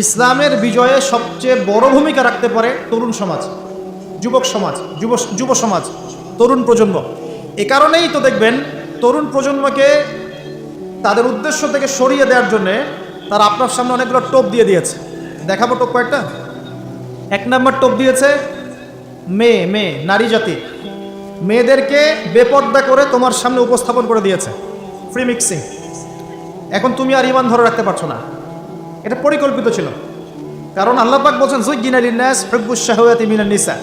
ইসলামের বিজয়ে সবচেয়ে বড় ভূমিকা রাখতে পারে তরুণ সমাজ, যুবক সমাজ, যুব সমাজ, তরুণ প্রজন্ম। এ কারণেই তো দেখবেন তরুণ প্রজন্মকে তাদের উদ্দেশ্য থেকে সরিয়ে দেওয়ার জন্যে তারা আপনার সামনে অনেকগুলো টোপ দিয়ে দিয়েছে। দেখাবো টোপ কয়েকটা। 1 নম্বর টোপ দিয়েছে মেয়ে নারী জাতি, মেয়েদেরকে বেপর্দা করে তোমার সামনে উপস্থাপন করে দিয়েছে, ফ্রি মিক্সিং। এখন তুমি আর ঈমান ধরে রাখতে পারছো না। এটা পরিকল্পিত ছিল, কারণ আল্লাহ পাক বলছেন যুয়্যিনা লিন-নাস হুব্বুশ শাহাওয়াতি মিনান নিসা।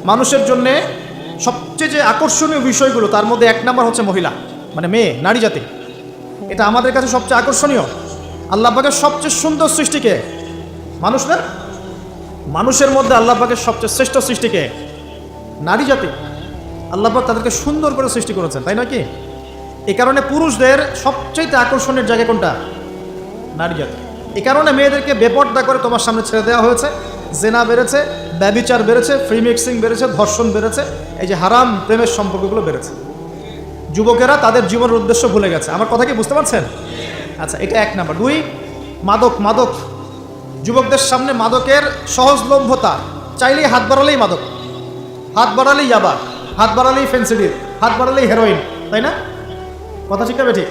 মানুষের জন্য সবচেয়ে যে আকর্ষণীয় বিষয়গুলো তার মধ্যে 1 নম্বর হচ্ছে মহিলা, মানে মেয়ে, নারী জাতি। এটা আমাদের কাছে সবচেয়ে আকর্ষণীয়। আল্লাহ পাকের সবচেয়ে সুন্দর সৃষ্টিকে মানুষ না, মানুষের মধ্যে আল্লাহ পাকের সবচেয়ে শ্রেষ্ঠ সৃষ্টিকে নারী জাতি। আল্লাহ পাক তাদেরকে সুন্দর করে সৃষ্টি করেছেন, তাই নয় কি? এই কারণে পুরুষদের সবচেয়ে আকর্ষণের জায়গা কোনটা? নারী জাতি। এই কারণে মেয়েদেরকে বেপর্দা করে তোমার সামনে ছেড়ে দেওয়া হয়েছে। জেনা বেড়েছে, ব্যভিচার বেড়েছে, ফ্রি মিক্সিং বেড়েছে, ধর্ষণ বেড়েছে, এই যে হারাম প্রেমের সম্পর্কগুলো বেড়েছে। যুবকেরা তাদের জীবনের উদ্দেশ্য ভুলে গেছে। আমার কথা কি বুঝতে পারছেন? আচ্ছা, এটা 1 নাম্বার। 2, মাদক। যুবকদের সামনে মাদকের সহজলভ্যতা। চাইলেই হাত বাড়ালেই মাদক, হাত বাড়ালেই ইয়াবা, হাত বাড়ালেই ফেন্সিডিল, হাত বাড়ালেই হেরোইন, তাই না? কথা ঠিক না ঠিক?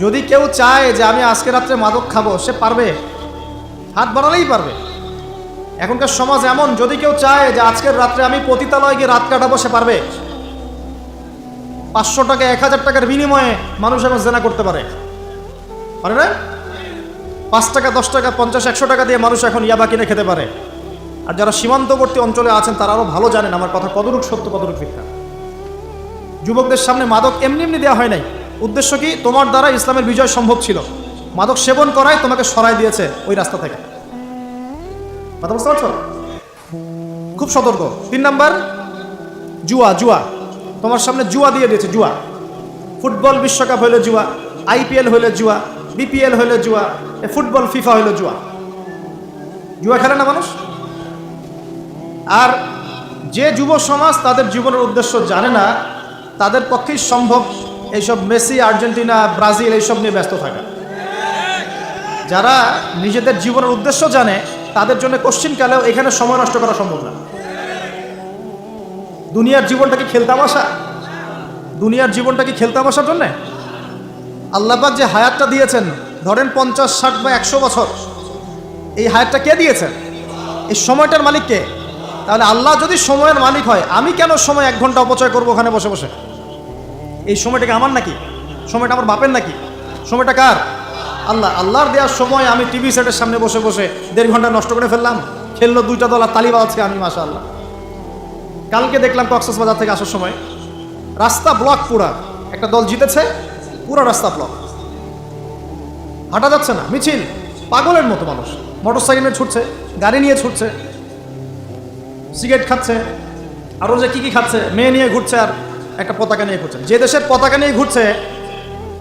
যদি কেউ চায় যে আমি আজকে রাত্রে মাদক খাবো, সে পারবে, হাত বাড়ালেই পারবে। এখনকার সমাজ এমন, যদি কেউ চায় যে আজকের রাত্রে আমি পতিতালয়ে গিয়ে রাত কাটাবো, সে পারবে। 500 টাকা 1000 টাকার বিনিময়ে মানুষ এখন জেনা করতে পারে না? 5 টাকা 10 টাকা 50 100 টাকা দিয়ে মানুষ এখন ইয়াবা কিনে খেতে পারে। আর যারা সীমান্তবর্তী অঞ্চলে আছেন তারা আরও ভালো জানেন আমার কথা কতটুকু সত্য কতটুকু মিথ্যা। যুবকদের সামনে মাদক এমনি দেওয়া হয় নাই। উদ্দেশ্য কি? তোমার দ্বারা ইসলামের বিজয় সম্ভব ছিল। মাদক সেবন করায় তোমাকে সরাই দিয়েছে ওই রাস্তা থেকে। কথা বুঝতে পারছো? খুব সতর্ক। 3 নাম্বার, জুয়া। তোমার সামনে জুয়া দিয়ে দিয়েছে। জুয়া, ফুটবল বিশ্বকাপ হইলে জুয়া, IPL হইলে জুয়া, BPL হইলে জুয়া, ফুটবল FIFA হইলে জুয়া। জুয়া খেলে না মানুষ। আর যে যুব সমাজ তাদের জীবনের উদ্দেশ্য জানে না, তাদের পক্ষেই সম্ভব এইসব মেসি, আর্জেন্টিনা, ব্রাজিল এইসব নিয়ে ব্যস্ত থাকা। যারা নিজেদের জীবনের উদ্দেশ্য জানে তাদের জন্য কোশ্চিনকালেও এখানে সময় নষ্ট করা সম্ভব না। দুনিয়ার জীবনটা কি খেলতামাশা? দুনিয়ার জীবনটা কি খেলতামাশার জন্য? আল্লাহ পাক যে হায়াতটা দিয়েছেন, ধরেন 50, 60 বা 100 বছর, এই হায়াতটা কে দিয়েছেন? এই সময়টার মালিক কে? তাহলে আল্লাহ যদি সময়ের মালিক হয়, আমি কেন সময় 1 ঘন্টা অপচয় করবো ওখানে বসে বসে? এই সময়টাকে আমার নাকি? সময়টা আমার বাপের নাকি? সময়টা কার? আল্লাহর দেওয়ার সময় আমি টিভি সেটের সামনে বসে বসে 1.5 ঘন্টা নষ্ট করে ফেললাম। খেললো 2টা দল আর তালি বাজাচ্ছে আমি, মাশাআল্লাহ। কালকে দেখলাম কক্সবাজার থেকে আসার সময় রাস্তা ব্লক, পুরা একটা দল জিতেছে, পুরো রাস্তা ব্লক, হাঁটা যাচ্ছে না, মিছিল, পাগলের মতো মানুষ মোটরসাইকেল নিয়ে ছুটছে, গাড়ি নিয়ে ছুটছে, সিগারেট খাচ্ছে, আরও যে কি খাচ্ছে, মেয়ে নিয়ে ঘুরছে, আর একটা পতাকা নিয়ে ঘুরছে। যে দেশের পতাকা নিয়ে ঘুরছে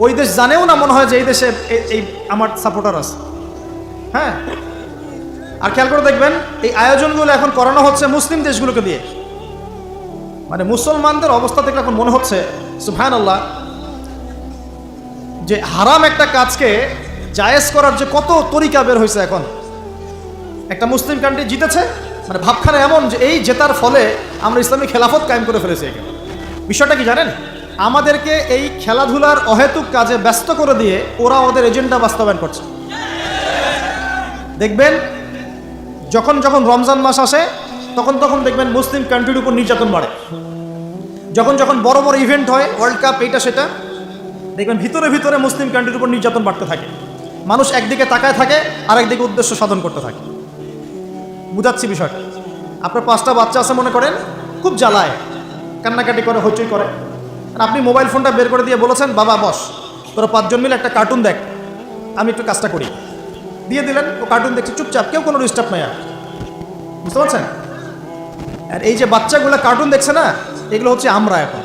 ওই দেশ জানেও না মনে হয় যে এই দেশে এই আমার সাপোর্টার আছে। হ্যাঁ, আর খেয়াল করে দেখবেন এই আয়োজনগুলো এখন করানো হচ্ছে মুসলিম দেশগুলোকে দিয়ে। মানে মুসলমানদের অবস্থা দেখলে এখন মনে হচ্ছে সুবহানাল্লাহ, যে হারাম একটা কাজকে জায়েজ করার যে কত তরিকা বের হয়েছে। এখন একটা মুসলিম কান্ট্রি জিতেছে, মানে ভাবখানা এমন যে এই জেতার ফলে আমরা ইসলামী খেলাফত কায়েম করে ফেলেছি। এখানে বিষয়টা কি জানেন? আমাদেরকে এই খেলাধুলার অহেতুক কাজে ব্যস্ত করে দিয়ে ওরা ওদের এজেন্ডা বাস্তবায়ন করছে। দেখবেন যখন রমজান মাস আসে তখন দেখবেন মুসলিম কান্ট্রির উপর নির্যাতন বাড়ে। যখন বড় বড় ইভেন্ট হয়, ওয়ার্ল্ড কাপ, এইটা সেটা, দেখবেন ভিতরে মুসলিম কান্ট্রির উপর নির্যাতন বাড়তে থাকে। মানুষ একদিকে তাকায় থাকে আর একদিকে উদ্দেশ্য সাধন করতে থাকে। বুঝাচ্ছি বিষয়টা। আপনার 5টা বাচ্চা আছে মনে করেন, খুব জ্বালায়, কান্নাকাটি করে, হইচই করে, আর আপনি মোবাইল ফোনটা বের করে দিয়ে বলেছেন বাবা বস, তোরা 5 জন মিলে একটা কার্টুন দেখ, আমি একটু কাজটা করি। দিয়ে দিলেন, ও কার্টুন দেখছে চুপচাপ, কেউ কোনো ডিস্টার্ব নাই। আর বুঝতে পারছেন? আর এই যে বাচ্চাগুলো কার্টুন দেখছে না, এগুলো হচ্ছে আমরা এখন।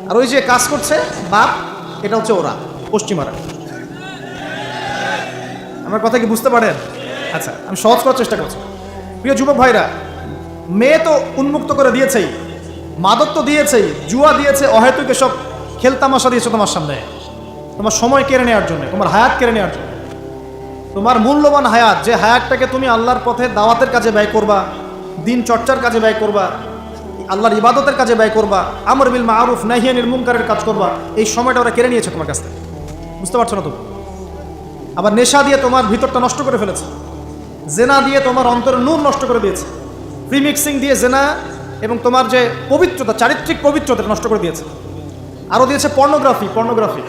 আর ওই যে কাজ করছে বাপ, এটা হচ্ছে ওরা, পশ্চিমারা। আমার কথা কি বুঝতে পারেন? আচ্ছা, আমি সহজ করার চেষ্টা করছি। প্রিয় যুবক ভাইরা, মেয়ে তো উন্মুক্ত করে দিয়েছেই, মাদক তো দিয়েছেই, জুয়া দিয়েছে, অহেতুক এসব খেলতামাশা দিয়েছে তোমার সামনে, তোমার সময় কেড়ে নেওয়ার জন্য, তোমার হায়াত কেড়ে নেওয়ার জন্য। তোমার মূল্যবান হায়াত, যে হায়াতটাকে তুমি আল্লাহর পথে দাওয়াতের কাজে ব্যয় করবা, দিন চর্চার কাজে ব্যয় করবা, আল্লাহর ইবাদতের কাজে ব্যয় করবা, আমর বিল মারুফ নাহি আনিল মুনকারের কাজ করবা, এই সময়টা ওরা কেড়ে নিয়েছে তোমার কাছ থেকে। বুঝতে পারছো না তুমি? আবার নেশা দিয়ে তোমার ভিতরটা নষ্ট করে ফেলেছে, জেনা দিয়ে তোমার অন্তরের নূর নষ্ট করে দিয়েছে, প্রিমিক্সিং দিয়ে জেনা এবং তোমার যে পবিত্রতা, চারিত্রিক পবিত্রতা নষ্ট করে দিয়েছে। আরও দিয়েছে পর্নোগ্রাফি।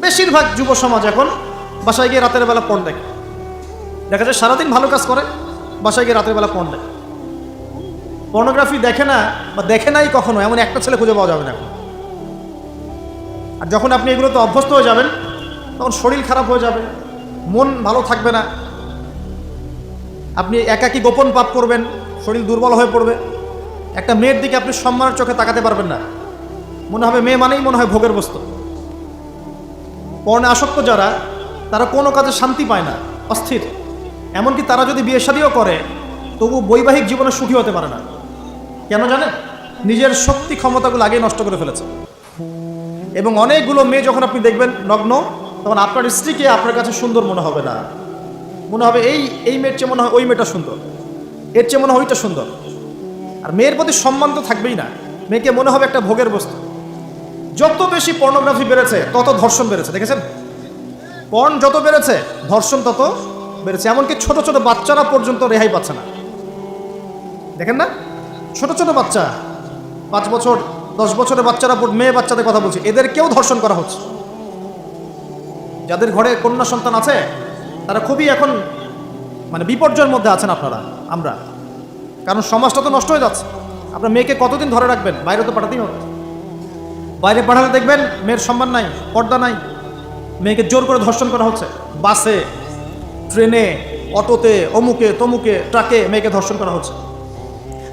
বেশিরভাগ যুব সমাজ এখন বাসায় গিয়ে রাতের বেলা পর্ন দেখে। দেখা যায় সারাদিন ভালো কাজ করে, বাসায় গিয়ে রাতের বেলা পর্ন দেখে। পর্নোগ্রাফি দেখে না বা দেখে নাই কখনো, এমন একটা ছেলে খুঁজে পাওয়া যাবে না এখন। আর যখন আপনি এগুলোতে অভ্যস্ত হয়ে যাবেন, তখন শরীর খারাপ হয়ে যাবে, মন ভালো থাকবে না, আপনি একাকী গোপন পাপ করবেন, শরীর দুর্বল হয়ে পড়বে। একটা মেয়ের দিকে আপনি সম্মানের চোখে তাকাতে পারবেন না, মনে হবে মেয়ে মানেই মনে হয় ভোগের বস্তু। পর্ণে আসক্ত যারা, তারা কোনো কাজে শান্তি পায় না, অস্থির। এমনকি তারা যদি বিয়ে শাদীও করে, তবু বৈবাহিক জীবনে সুখী হতে পারে না। কেন জানেন? নিজের শক্তি ক্ষমতাগুলো আগেই নষ্ট করে ফেলেছে। এবং অনেকগুলো মেয়ে যখন আপনি দেখবেন নগ্ন, তখন আপনার স্ত্রীকে আপনার কাছে সুন্দর মনে হবে না, মনে হবে এই মেয়ের চেয়ে মনে হয় ওই মেয়েটা সুন্দর, এর চেয়ে মনে হয় ওইটা সুন্দর। আর মেয়ের প্রতি সম্মান তো থাকবেই না, মেয়েকে মনে হবে একটা ভোগের বস্তু। যত বেশি পর্নোগ্রাফি বেড়েছে, তত ধর্ষণ বেড়েছে। দেখেছেন? পর্ন যত বেড়েছে, ধর্ষণ তত বেড়েছে। এমনকি ছোট ছোট বাচ্চারা পর্যন্ত রেহাই পাচ্ছে না। দেখেন না, ছোট ছোট বাচ্চা, 5 বছর 10 বছরের বাচ্চারা, মেয়ে বাচ্চাদের কথা বলছি, এদেরকেও ধর্ষণ করা হচ্ছে। যাদের ঘরে কন্যা সন্তান আছে, তারা খুবই এখন বিপর্যয়ের মধ্যে আছেন আপনারা, আমরা। কারণ সমাজটা তো নষ্ট হয়ে যাচ্ছে। আপনার মেয়েকে কতদিন ধরে রাখবেন? বাইরে তো পাঠাতেই হবে। বাইরে পাঠালে দেখবেন মেয়ের সম্মান নাই, পর্দা নাই, মেয়েকে জোর করে ধর্ষণ করা হচ্ছে। বাসে, ট্রেনে, অটোতে, অমুকে তমুকে, ট্রাকে মেয়েকে ধর্ষণ করা হচ্ছে।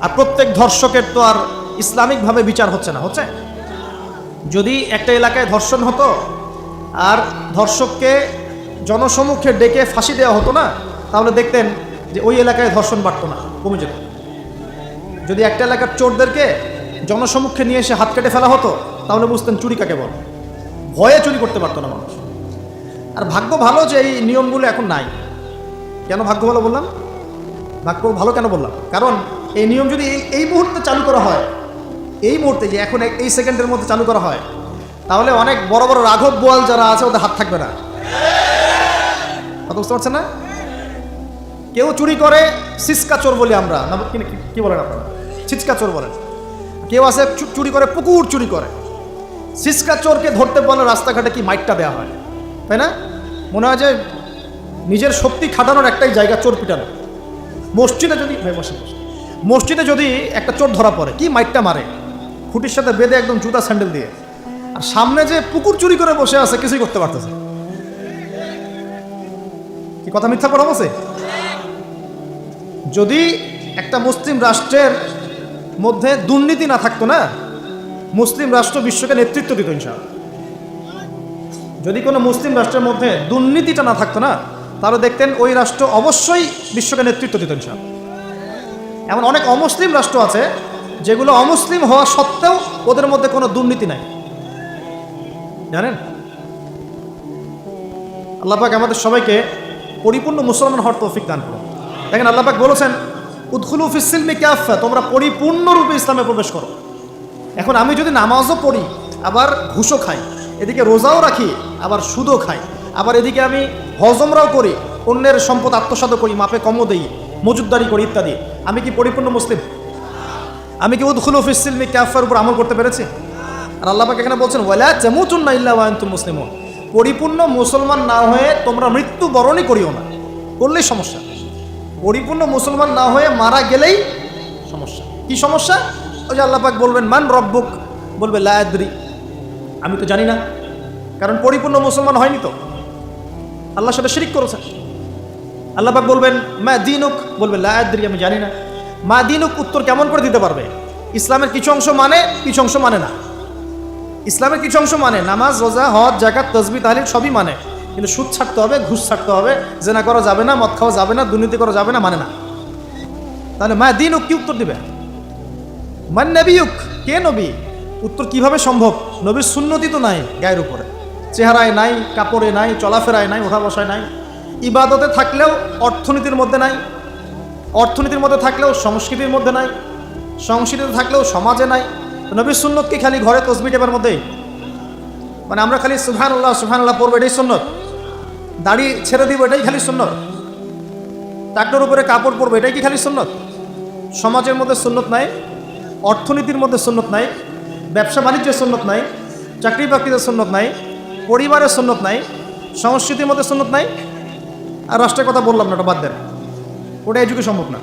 আর প্রত্যেক ধর্ষকের তো আর ইসলামিকভাবে বিচার হচ্ছে না, হচ্ছে? যদি একটা এলাকায় ধর্ষণ হতো আর ধর্ষককে জনসমক্ষে ডেকে ফাঁসি দেওয়া হতো না, তাহলে দেখতেন যে ওই এলাকায় ধর্ষণ বাড়তো না, কমে যেত। যদি একটা এলাকার চোরদেরকে জনসমক্ষে নিয়ে এসে হাত কেটে ফেলা হতো, তাহলে বুঝতেন চুরি কাকে বল। ভয়ে চুরি করতে পারতো না মানুষ। আর ভাগ্য ভালো যে এই নিয়মগুলো এখন নাই। কেন ভাগ্য ভালো বললাম? ভাগ্য ভালো কেন বললাম? কারণ এই নিয়ম যদি এই মুহূর্তে চালু করা হয়, এই মুহূর্তে যে এখন এই সেকেন্ডের মধ্যে চালু করা হয়, তাহলে অনেক বড় বড় রাঘব বোয়াল যারা আছে, ওদের হাত থাকবে না। কথা বুঝতে পারছেন না? কেউ চুরি করে সিসকা চোর বলি আমরা, না কি বলেন আপনারা? ছিচকা চোর বলেন। কেউ আছে চুরি করে পুকুর চুরি করে। সিসকা চোরকে ধরতে বলে রাস্তাঘাটে কি মাইটটা দেওয়া হয়, তাই না? মনে হয় যে নিজের শক্তি খাটানোর একটাই জায়গা চোর পিটানো। মসজিদে যদি একটা চোর ধরা পড়ে, কি মাইটটা মারে, খুঁটির সাথে বেঁধে একদম জুতা স্যান্ডেল দিয়ে। আর সামনে যে পুকুর চুরি করে বসে আছে, কিছুই করতে পারতেছে। কি কথা মিথ্যা কথা বলছে? যদি একটা মুসলিম রাষ্ট্রের মধ্যে দুর্নীতি না থাকতো না, মুসলিম রাষ্ট্র বিশ্বকে নেতৃত্ব দিত ইনশাআল্লাহ। যদি কোনো মুসলিম রাষ্ট্রের মধ্যে দুর্নীতিটা না থাকতো না, তাহলে দেখতেন ওই রাষ্ট্র অবশ্যই বিশ্বকে নেতৃত্ব দিত ইনশাআল্লাহ। এমন অনেক অমুসলিম রাষ্ট্র আছে যেগুলো অমুসলিম হওয়া সত্ত্বেও ওদের মধ্যে কোনো দুর্নীতি নাই, জানেন? আল্লাহ পাক আমাদের সবাইকে পরিপূর্ণ মুসলমান হওয়ার তৌফিক দান করুন। দেখেন, আল্লাহ পাক বলেছেন, উদখুলু ফিস সিলমি কাফা, তোমরা পরিপূর্ণরূপে ইসলামে প্রবেশ করো। এখন আমি যদি নামাজও পড়ি, আবার ঘুষও খাই, এদিকে রোজাও রাখি, আবার সুদও খাই, আবার এদিকে আমি হজমরাও করি, অন্যের সম্পদ আত্মসাৎ করি, মাপে কমও দেই, মজুদদারি করি ইত্যাদি, আমি কি পরিপূর্ণ মুসলিম? আমি কি উদখুলু ফিস সিলমি কাফার উপর আমল করতে পেরেছি? আর আল্লাহ পাক এখানে বলছেন, ওয়ালা তামুতুন্না ইল্লা ওয়া আনতুম মুসলিমুন, পরিপূর্ণ মুসলমান না হয়ে তোমরা মৃত্যুবরণই করিও না। করলেই সমস্যা। পরিপূর্ণ মুসলমান না হয়ে মারা গেলেই সমস্যা। কি সমস্যা? ওই যে আল্লাহ পাক বলবেন, মান রব্বুক, বলবে লা আদরি, আমি তো জানি না। কারণ পরিপূর্ণ মুসলমান হয়নি তো, আল্লাহর সাথে শিরক করেছে। আল্লাহ পাক বলবেন, মা দীনুক, বলবে লা আদরি, আমি জানি না। মা দীনুক উত্তর কেমন করে দিতে পারবে? ইসলামের কিছু অংশ মানে, কিছু অংশ মানে না। ইসলামের কিছু অংশ মানে, নামাজ, রোজা, হজ, যাকাত, তাসবিহ, তাহলিল সবই মানে, কিন্তু সুদ ছাড়তে হবে, ঘুষ ছাড়তে হবে, জেনা করা যাবে না, মদ খাওয়া যাবে না, দুর্নীতি করা যাবে না, মানে না। তাহলে মা দীনুক কি উত্তর দিবে? মান নবিয়ুক, কে নবী? উত্তর কিভাবে সম্ভব? নবীর সুন্নতি তো নাই গায়ের উপরে, চেহারায় নাই, কাপড়ে নাই, চলাফেরায় নাই, ওঠা বসায় নাই, ইবাদতে থাকলেও অর্থনীতির মধ্যে নাই, অর্থনীতির মধ্যে থাকলেও সংস্কৃতির মধ্যে নাই, সংস্কৃতিতে থাকলেও সমাজে নাই। নবীর সুন্নত কি খালি ঘরে তসবি টেপার মধ্যেই? মানে আমরা খালি সুবহানাল্লাহ পড়বো এটাই সুন্নত, দাড়ি ছেড়ে দিব এটাই খালি সুন্নত, টাকটার উপরে কাপড় পরবো এটাই কি খালি সুন্নত? সমাজের মধ্যে সুন্নত নাই, অর্থনীতির মধ্যে সুন্নত নাই, ব্যবসা বাণিজ্যের সুন্নত নাই, চাকরি বাকরিতে সুন্নত নাই, পরিবারের সুন্নত নাই, সংস্কৃতির মধ্যে সুন্নত নাই, আর রাষ্ট্রের কথা বললাম না, ওটা বাদ দেন, ওটা এই যুগে সম্ভব না।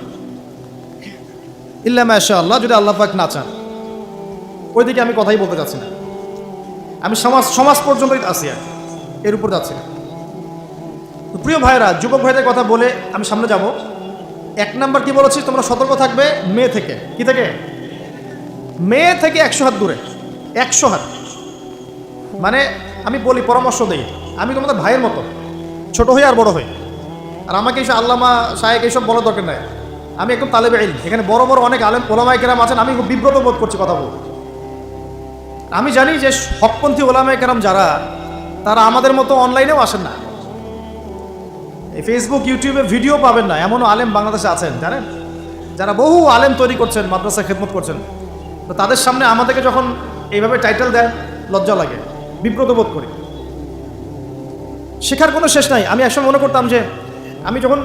ইল্লা মাশাআল্লাহ, যদি আল্লাহ পাক না চান। ওইদিকে আমি কথাই বলতে চাচ্ছি না, আমি সমাজ পর্যন্তই আছি, আর এর উপর যাচ্ছি না। তো প্রিয় ভাইরা, যুবক ভাইদের কথা বলে আমি সামনে যাব। 1 নাম্বার কি বলেছি, তোমরা সতর্ক থাকবে মেয়ে থেকে। কি থেকে? মেয়ে থেকে 100 হাত দূরে, 100 হাত। মানে আমি বলি, পরামর্শ দেই, আমি তোমাদের ভাইয়ের মতো, ছোট হই আর বড় হই, আর আমাকে এইসব আল্লামা শায়েখ এইসব বলার দরকার নাই। আমি একদম তালেবে ইলম, এখানে বড় বড় অনেক আলেম ওলামায়ে কেরাম আছেন, আমি খুব বিব্রত বোধ করছি কথা বলতে। আমি জানি যে হকপন্থী ওলামায়ে কেরাম যারা, তারা আমাদের মতো অনলাইনেও আসেন না, এই ফেসবুক ইউটিউবে ভিডিও পাবেন না, এমনও আলেম বাংলাদেশে আছেন জানেন, যারা বহু আলেম তৈরি করছেন, মাদ্রাসা খেদমত করছেন। তো তাদের সামনে আমাদেরকে যখন এইভাবে টাইটেল দেন, লজ্জা লাগে, বিব্রত বোধ করি। শেখার কোনো শেষ নাই। আমি একসময় মনে করতাম যে আমি যখন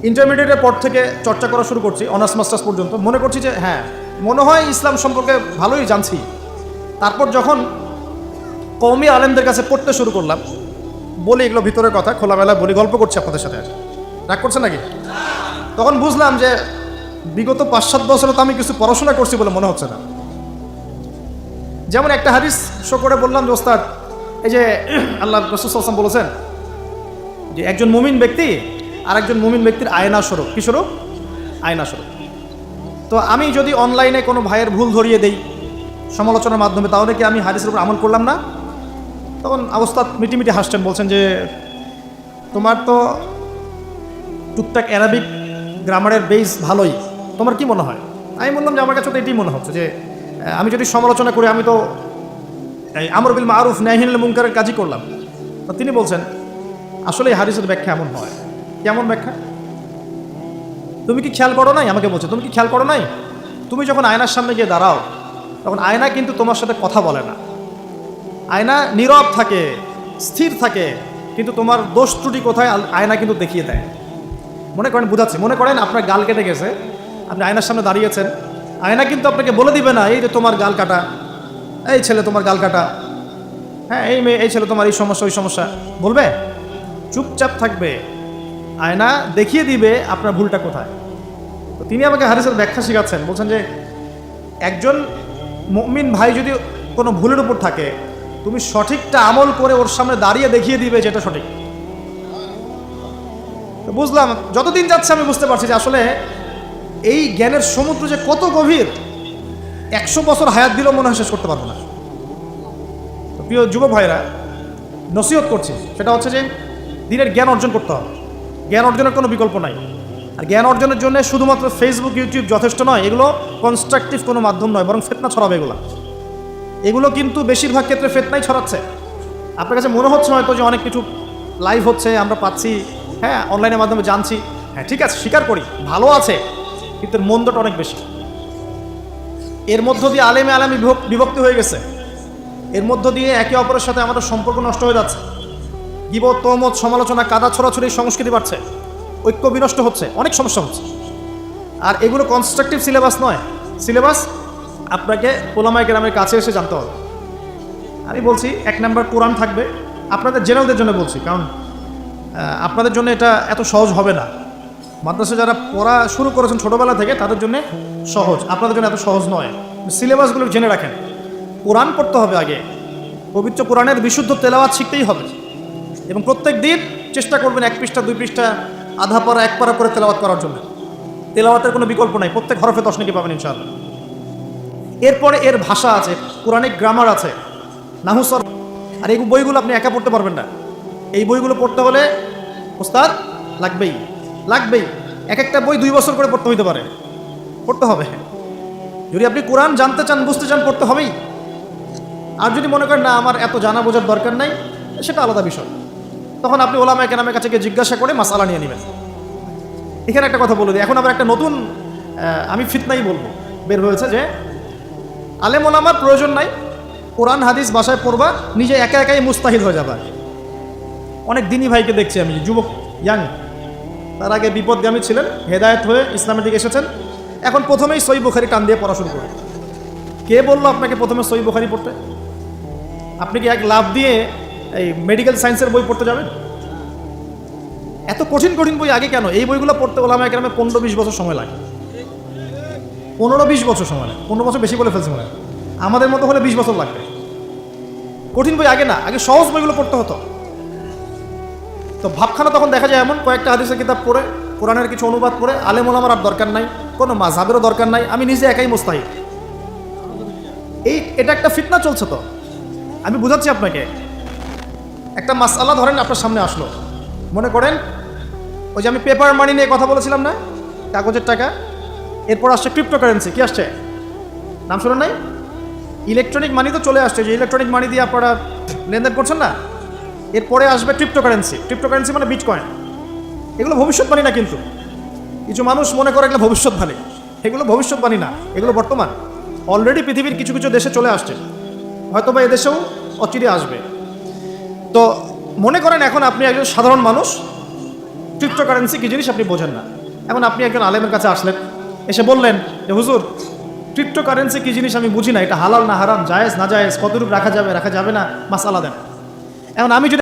ইন্টারমিডিয়েটের পর থেকে চর্চা করা শুরু করছি, অনার্স মাস্টার্স পর্যন্ত, মনে করছি যে হ্যাঁ, মনে হয় ইসলাম সম্পর্কে ভালোই জানছি। তারপর যখন কওমি আলেমদের কাছে পড়তে শুরু করলাম, বলি এগুলো ভিতরের কথা, খোলামেলা বলি, গল্প করছি আপনাদের সাথে, রাগ করছে নাকি? তখন বুঝলাম যে বিগত 5-7 বছরে তো আমি কিছু পড়াশোনা করছি বলে মনে হচ্ছে না। যেমন একটা হাদিস শো করে বললাম যে ওস্তাদ, এই যে আল্লাহ রাসূল সাল্লাল্লাহু আলাইহি ওয়াসাল্লাম বলেছেন যে একজন মুমিন ব্যক্তি আর একজন মুমিন ব্যক্তির আয়না স্বরূপ। কি স্বরূপ? আয়না স্বরূপ। তো আমি যদি অনলাইনে কোনো ভাইয়ের ভুল ধরিয়ে দেই সমালোচনার মাধ্যমে, তাহলে কি আমি হাদিসের উপর আমল করলাম না? তখন ওস্তাদ মিটিমিটি হাসছেন, বলছেন যে তোমার তো টুকটাক অ্যারাবিক গ্রামারের বেস ভালোই, তোমার কি মনে হয়? আমি বললাম যে আমার কাছে তো এটাই মনে হচ্ছে যে আমি যদি সমালোচনা করি, আমি তো আমর বিল মারুফ নাহি আনিল মুনকারের কাজই করলাম। তো তিনি বলছেন আসলে এই হাদিসের ব্যাখ্যা এমন হয়। কেমন ব্যাখ্যা? তুমি কি খেয়াল করো নাই? আমাকে বলছে তুমি কি খেয়াল করো নাই, তুমি যখন আয়নার সামনে গিয়ে দাঁড়াও, তখন আয়না কিন্তু তোমার সাথে কথা বলে না, আয়না নীরব থাকে, স্থির থাকে, কিন্তু তোমার দোষ ত্রুটি কোথায় আয়না কিন্তু দেখিয়ে দেয়। মনে করেন, বুঝাচ্ছি, মনে করেন আপনার গাল কেটে গেছে, আপনি আয়নার সামনে দাঁড়িয়েছেন, আয়না কিন্তু আপনাকে বলে দিবে না এই যে তোমার গাল কাটা, এই ছেলে তোমার গাল কাটা, হ্যাঁ এই মেয়ে, এই ছেলে তোমার এই সমস্যা ওই সমস্যা, বলবে? চুপচাপ থাকবে, আয়না দেখিয়ে দিবে আপনার ভুলটা কোথায়। তো তিনি আমাকে হাদিসের ব্যাখ্যা শেখাচ্ছেন, বলছেন যে একজন মুমিন ভাই যদি কোনো ভুলের উপর থাকে, তুমি সঠিকটা আমল করে ওর সামনে দাঁড়িয়ে দেখিয়ে দিবে যেটা সঠিক। তো বুঝলাম, যতদিন যাচ্ছে আমি বুঝতে পারছি যে আসলে এই জ্ঞানের সমুদ্র যে কত গভীর, 100 বছর হায়াত দিলেও মনে হয় শেষ করতে পারবো না। তো প্রিয় যুবক ভাইরা, নসিহত করছি, সেটা হচ্ছে যে দিনের জ্ঞান অর্জন করতে হবে। জ্ঞান অর্জনের কোনো বিকল্প নাই। আর জ্ঞান অর্জনের জন্য শুধুমাত্র ফেসবুক ইউটিউব যথেষ্ট নয়, এগুলো কনস্ট্রাকটিভ কোনো মাধ্যম নয়, বরং ফিতনা ছড়াবে এগুলো কিন্তু বেশিরভাগ ক্ষেত্রে ফিতনাই ছড়াচ্ছে। আপনার কাছে মনে হচ্ছে হয়তো যে অনেক কিছু লাইভ হচ্ছে, আমরা পাচ্ছি, হ্যাঁ অনলাইনের মাধ্যমে জানছি, হ্যাঁ ঠিক আছে, স্বীকার করি ভালো আছে, কিন্তু মন্দটা অনেক বেশি। এর মধ্য দিয়ে আলেমে বিভক্তি হয়ে গেছে, এর মধ্য দিয়ে একে অপরের সাথে আমাদের সম্পর্ক নষ্ট হয়ে যাচ্ছে, গীবত, তহমত, সমালোচনা, কাদা ছড়াছড়ি সংস্কৃতি বাড়ছে, ঐক্য বিনষ্ট হচ্ছে, অনেক সমস্যা হচ্ছে। আর এগুলো কনস্ট্রাকটিভ সিলেবাস নয়, সিলেবাস আপনাকে ওলামায়ে কেরামের কাছে এসে জানতে হবে। আমি বলছি 1 নাম্বার কোরআন থাকবে, আপনাদের জেনারেলদের জন্য বলছি, কারণ আপনাদের জন্য এটা এত সহজ হবে না। মাদ্রাসা যারা পড়া শুরু করেছেন ছোটোবেলা থেকে, তাদের জন্য সহজ, আপনাদের জন্য এত সহজ নয়। সিলেবাসগুলো জেনে রাখেন। কোরআন পড়তে হবে আগে, পবিত্র কোরআনের বিশুদ্ধ তেলাওয়াত শিখতেই হবে, এবং প্রত্যেক দিন চেষ্টা করবেন 1 পৃষ্ঠা 2 পৃষ্ঠা, আধা পারা 1 পারা করে তেলাওয়াত করার জন্য। তেলাওয়াতের কোনো বিকল্প নাই, প্রত্যেক হরফে 10 নেকি পাবেন ইনশাআল্লাহ। এরপরে এর ভাষা আছে, কোরআনিক গ্রামার আছে, নাহু সরফ, আর এই বইগুলো আপনি একা পড়তে পারবেন না। এই বইগুলো পড়তে হলে ওস্তাদ লাগবেই। এক একটা বই 2 বছর করে পড়তে হইতে পারে, পড়তে হবে। যদি আপনি কোরআন জানতে চান, বুঝতে চান, পড়তে হবেই। আর যদি মনে করেন না আমার এত জানা বোঝার দরকার নাই, সেটা আলাদা বিষয়। তখন আপনি ওলামায়ে কেরামের কাছে গিয়ে জিজ্ঞাসা করে মাসআলা নিয়ে নেবেন। এখানে একটা কথা বলে দিই, এখন আবার একটা নতুন আমি ফিতনাই বলবো বের হয়েছে যে আলেম ওলামার প্রয়োজন নাই, কোরআন হাদিস বাসায় পড়বা, নিজে একা একাই মুস্তাহিদ হয়ে যাবা। অনেক দিনই ভাইকে দেখছি আমি, যুবক ইয়াং, তার আগে বিপদগামী ছিলেন, হেদায়েত হয়ে ইসলামের দিকে এসেছেন, এখন প্রথমেই সহিহ বুখারী টান দিয়ে পড়া শুরু করে। কে বললো আপনাকে প্রথমে সহিহ বুখারী পড়তে? আপনি কি এক লাভ দিয়ে এই মেডিকেল সায়েন্সের বই পড়তে যাবেন? এত কঠিন কঠিন বই আগে কেন? এই বইগুলো পড়তে ওলামায়ে কেরামের 15-20 বছর সময় লাগে। 15-20 বছর সময় লাগে। 15 বছর বেশি বলে ফেলছে মনে হয়। আমাদের মতো হলে 20 বছর লাগবে। কঠিন বই আগে না, আগে সহজ বইগুলো পড়তে হতো। তো ভাবখানা তখন দেখা যায় এমন, কয়েকটা হাদিসের কিতাব পড়ে, কোরআনের কিছু অনুবাদ পড়ে, আলেম ওলামার আর দরকার নাই, কোনো মাযহাবেরও দরকার নাই, আমি নিজে একাই মুস্তাহিদ। এটা একটা ফিতনা চলছে। তো আমি বুঝাচ্ছি আপনাকে, একটা মাসআলা ধরেন আপনার সামনে আসলো, মনে করেন ওই যে আমি পেপার মানি নিয়ে কথা বলেছিলাম না, কাগজের টাকা, এরপর আসছে ক্রিপ্টোকারেন্সি। কি আসছে? নাম শুনেন নাই? ইলেকট্রনিক মানি তো চলে আসছে, যে ইলেকট্রনিক মানি দিয়ে আপনারা লেনদেন করছেন না, এরপরে আসবে ক্রিপ্টোকারেন্সি। ক্রিপ্টোকারেন্সি মানে বিটকয়েন। এগুলো ভবিষ্যৎবাণী না, কিন্তু কিছু মানুষ মনে করে এগুলো ভবিষ্যৎবাণী। এগুলো ভবিষ্যৎবাণী না, এগুলো বর্তমান। অলরেডি পৃথিবীর কিছু কিছু দেশে চলে আসছে, হয়তো বা এদেশেও অচিরে আসবে। তো মনে করেন এখন আপনি একজন সাধারণ মানুষ, ক্রিপ্টোকারেন্সি কী জিনিস আপনি বোঝেন না। এখন আপনি একজন আলেমের কাছে আসলেন, এসে বললেন যে হুজুর, ক্রিপ্টোকারেন্সি কী জিনিস আমি বুঝি না, এটা হালাল না হারাম, জায়েজ না জায়েজ, কতটুকু রাখা যাবে রাখা যাবে না, মাসআলা দেন। এখন আমি যদি